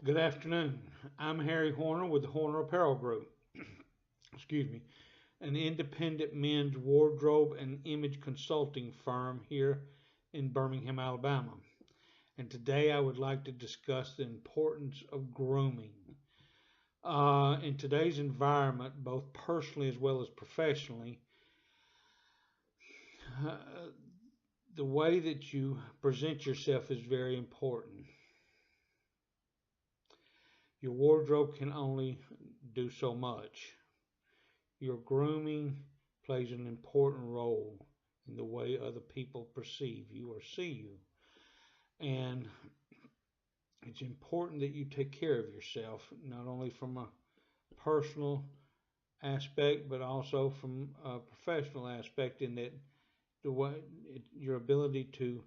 Good afternoon. I'm Harry Horner with the Horner Apparel Group. Excuse me, an independent men's wardrobe and image consulting firm here in Birmingham, Alabama. And today I would like to discuss the importance of grooming. In today's environment, both personally as well as professionally, uh, the way that you present yourself is very important. Your wardrobe can only do so much. Your grooming plays an important role in the way other people perceive you or see you. And it's important that you take care of yourself, not only from a personal aspect, but also from a professional aspect, in that the way your ability to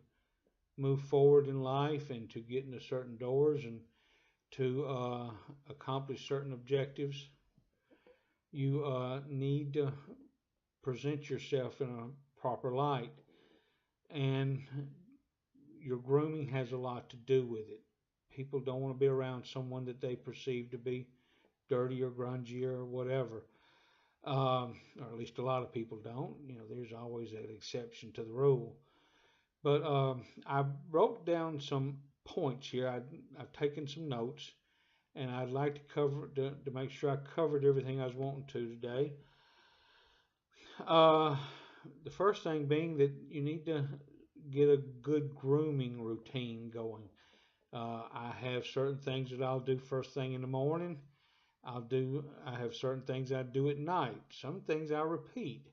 move forward in life and to get into certain doors and to accomplish certain objectives, you need to present yourself in a proper light. And your grooming has a lot to do with it. People don't want to be around someone that they perceive to be dirty or grungy or whatever. Or at least a lot of people don't. There's always that exception to the rule. But I wrote down some points here. I've taken some notes, and I'd like to to make sure I covered everything I was wanting to today. Uh, the first thing being that you need to get a good grooming routine going. I have certain things that I'll do first thing in the morning. I have certain things I do at night. Some things I repeat.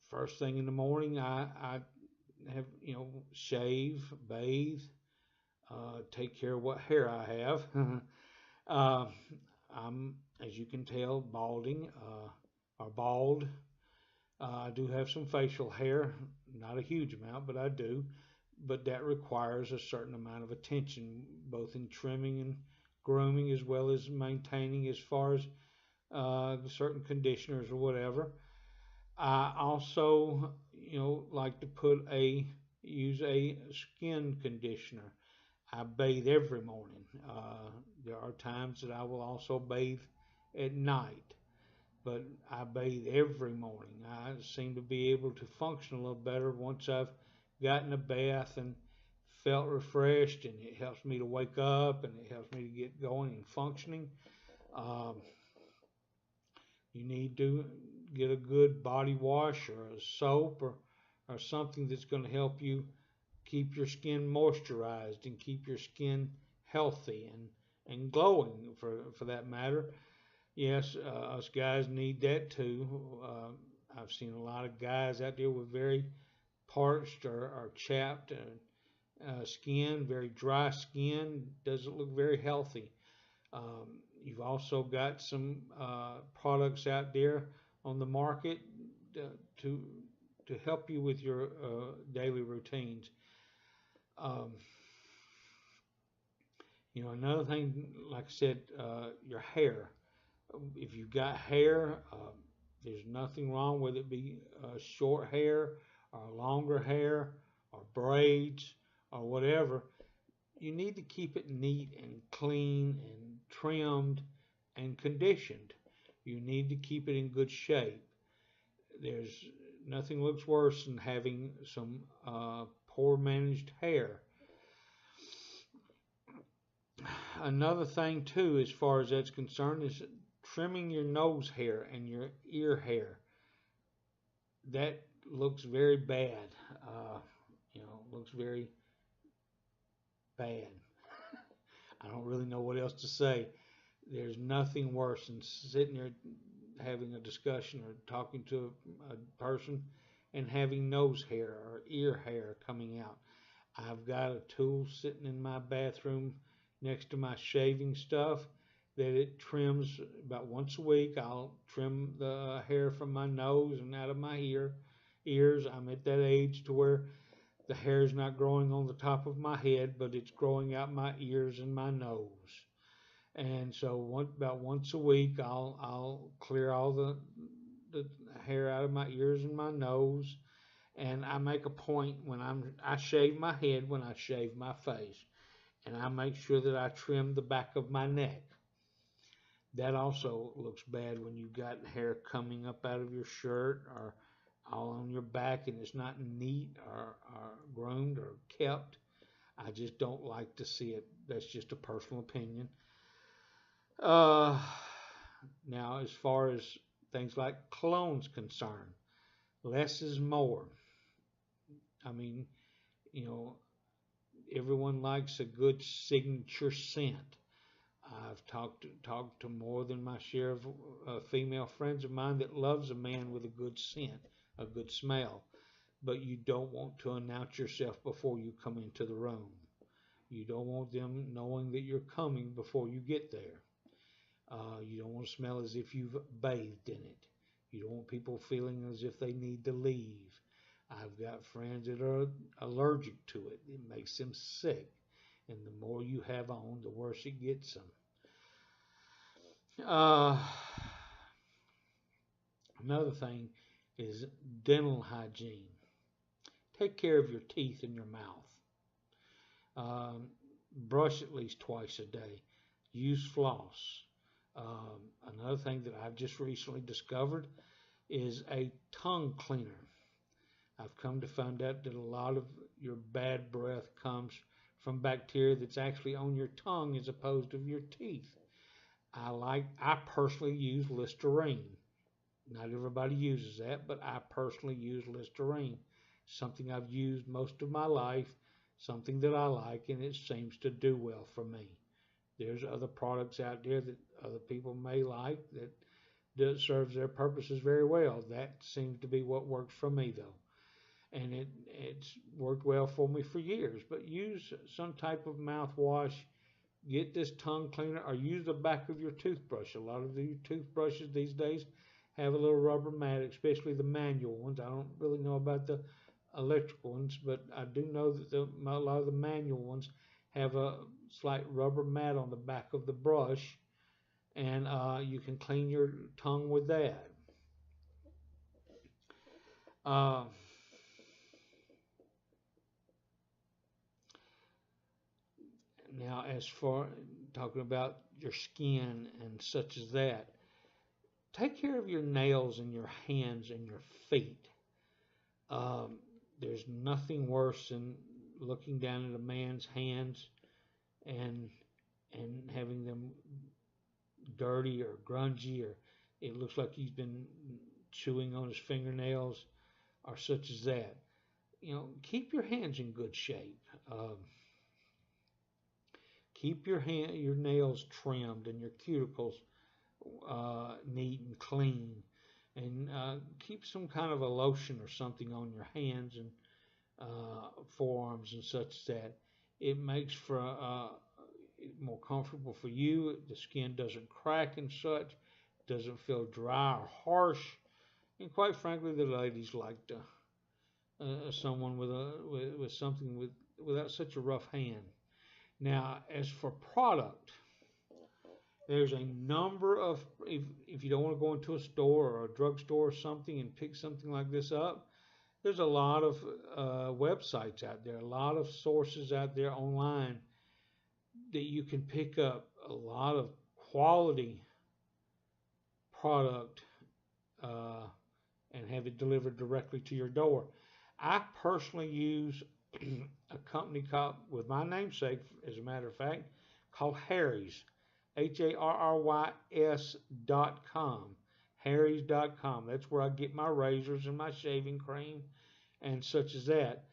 First thing in the morning, I have, shave, bathe, take care of what hair I have. uh, I'm, as you can tell, balding, or bald. I do have some facial hair, not a huge amount, but I do. But that requires a certain amount of attention, both in trimming and grooming, as well as maintaining as far as certain conditioners or whatever. I also, like to use a skin conditioner. I bathe every morning. There are times that I will also bathe at night, but I bathe every morning. I seem to be able to function a little better once I've gotten a bath and felt refreshed, and it helps me to wake up and it helps me to get going and functioning. Um, you need to get a good body wash or a soap or something that's going to help you keep your skin moisturized and keep your skin healthy and glowing for that matter. Yes, us guys need that too. I've seen a lot of guys out there with very parched or chapped skin, very dry skin. Doesn't look very healthy. You've also got some products out there on the market uh, to to help you with your daily routines. Um, Another thing, like I said, your hair. If you've got hair, there's nothing wrong with it be short hair or longer hair or braids or whatever. You need to keep it neat and clean and trimmed and conditioned. You need to keep it in good shape. There's nothing looks worse than having some poor managed hair. Another thing too, as far as that's concerned, is trimming your nose hair and your ear hair. That looks very bad. Looks very bad. I don't really know what else to say. There's nothing worse than sitting there having a discussion or talking to a person and having nose hair or ear hair coming out. I've got a tool sitting in my bathroom next to my shaving stuff that it trims about once a week. I'll trim the hair from my nose and out of my ears. I'm at that age to where the hair is not growing on the top of my head, but it's growing out my ears and my nose. And so about once a week, I'll clear all the hair out of my ears and my nose. And I make a point when I shave my head when I shave my face. and I make sure that I trim the back of my neck. That also looks bad when you've got hair coming up out of your shirt or all on your back and it's not neat or groomed or kept. I just don't like to see it. That's just a personal opinion. Uh, Now, as far as things like cologne's concerned, less is more. I mean, you know, everyone likes a good signature scent. I've talked to more than my share of female friends of mine that loves a man with a good scent, a good smell. But you don't want to announce yourself before you come into the room. You don't want them knowing that you're coming before you get there. You don't want to smell as if you've bathed in it. You don't want people feeling as if they need to leave. I've got friends that are allergic to it. It makes them sick. And the more you have on, the worse it gets them. Another thing is dental hygiene. Take care of your teeth and your mouth. Brush at least twice a day. Use floss. Another thing that I've just recently discovered is a tongue cleaner. I've come to find out that a lot of your bad breath comes from bacteria that's actually on your tongue as opposed to your teeth. I personally use Listerine. Not everybody uses that, but I personally use Listerine. Something I've used most of my life, something that I like, and it seems to do well for me. There's other products out there that other people may like that serves their purposes very well. That seems to be what works for me, though. And it's worked well for me for years. But use some type of mouthwash. Get this tongue cleaner, or use the back of your toothbrush. A lot of the toothbrushes these days have a little rubber mat, especially the manual ones. I don't really know about the electrical ones, but I do know that a lot of the manual ones have a slight rubber mat on the back of the brush, and you can clean your tongue with that. Uh, Now, as for talking about your skin and such as that, take care of your nails and your hands and your feet. Um, there's nothing worse than looking down at a man's hands and having them dirty or grungy, or it looks like he's been chewing on his fingernails or such as that. Keep your hands in good shape. Keep your nails trimmed and your cuticles neat and clean, and keep some kind of a lotion or something on your hands and forearms and such as that. It makes for more comfortable for you. The skin doesn't crack and such, doesn't feel dry or harsh, and quite frankly, the ladies like someone with something without such a rough hand. Now, as for product, there's a number of, if you don't want to go into a store or a drugstore or something and pick something like this up, there's a lot of websites out there, a lot of sources out there online that you can pick up a lot of quality product and have it delivered directly to your door. I personally use a company called, with my namesake, as a matter of fact, called Harry's, HARRYS.com, Harry's.com. That's where I get my razors and my shaving cream and such as that.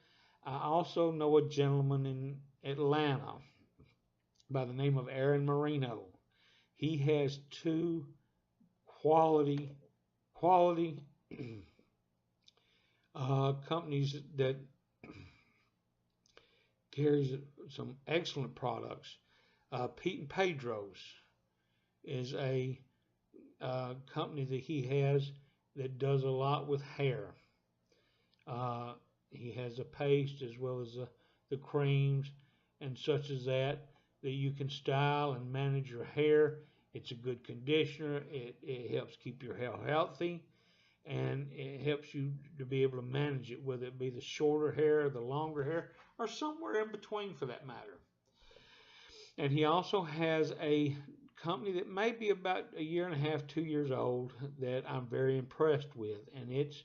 I also know a gentleman in Atlanta by the name of Aaron Marino. He has two quality companies that carries some excellent products. Pete and Pedro's is a company that he has that does a lot with hair. He has a paste as well as the creams and such as that you can style and manage your hair. It's a good conditioner. It helps keep your hair healthy, and it helps you to be able to manage it, whether it be the shorter hair or the longer hair, or somewhere in between for that matter. And he also has a company that may be about a year and a half, 2 years old that I'm very impressed with, and it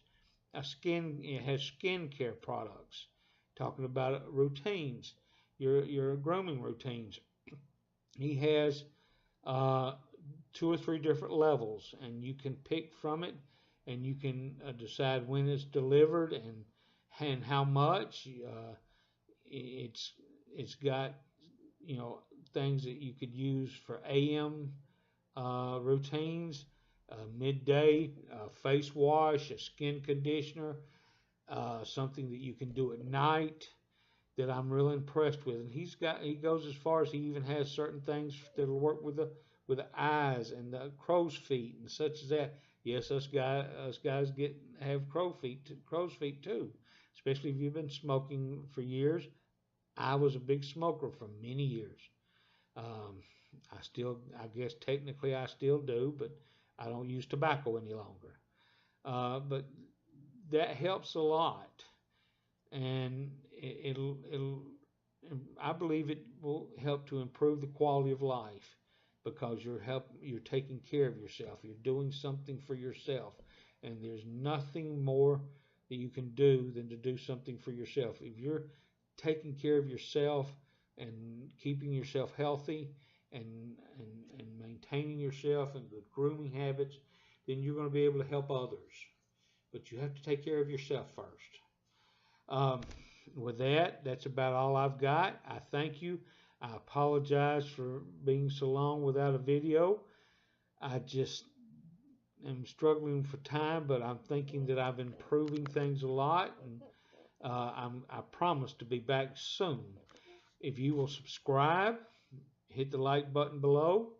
has skincare products. Talking about routines, your grooming routines. He has uh, 2 or 3 different levels, and you can pick from it, and you can decide when it's delivered and how much. It's it's got things that you could use for AM routines, midday face wash, a skin conditioner, something that you can do at night that I'm really impressed with. And he goes as far as he even has certain things that'll work with the eyes and the crow's feet and such as that. Yes, us guys have crow's feet too, especially if you've been smoking for years. I was a big smoker for many years. Um, I guess technically I still do, but I don't use tobacco any longer. But that helps a lot, and I believe it will help to improve the quality of life because you're taking care of yourself. You're doing something for yourself, and there's nothing more that you can do than to do something for yourself. If you're taking care of yourself and keeping yourself healthy and maintaining yourself and good grooming habits, then you're going to be able to help others. But you have to take care of yourself first. Um, with that, that's about all I've got. I thank you. I apologize for being so long without a video. I just am struggling for time, but I'm thinking that I've been improving things a lot, and I promise to be back soon. If you will subscribe, hit the like button below,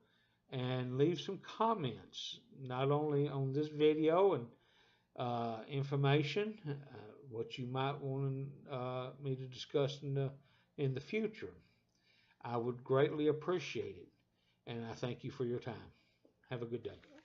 and leave some comments, not only on this video and information, what you might want me to discuss in the future. I would greatly appreciate it, and I thank you for your time. Have a good day.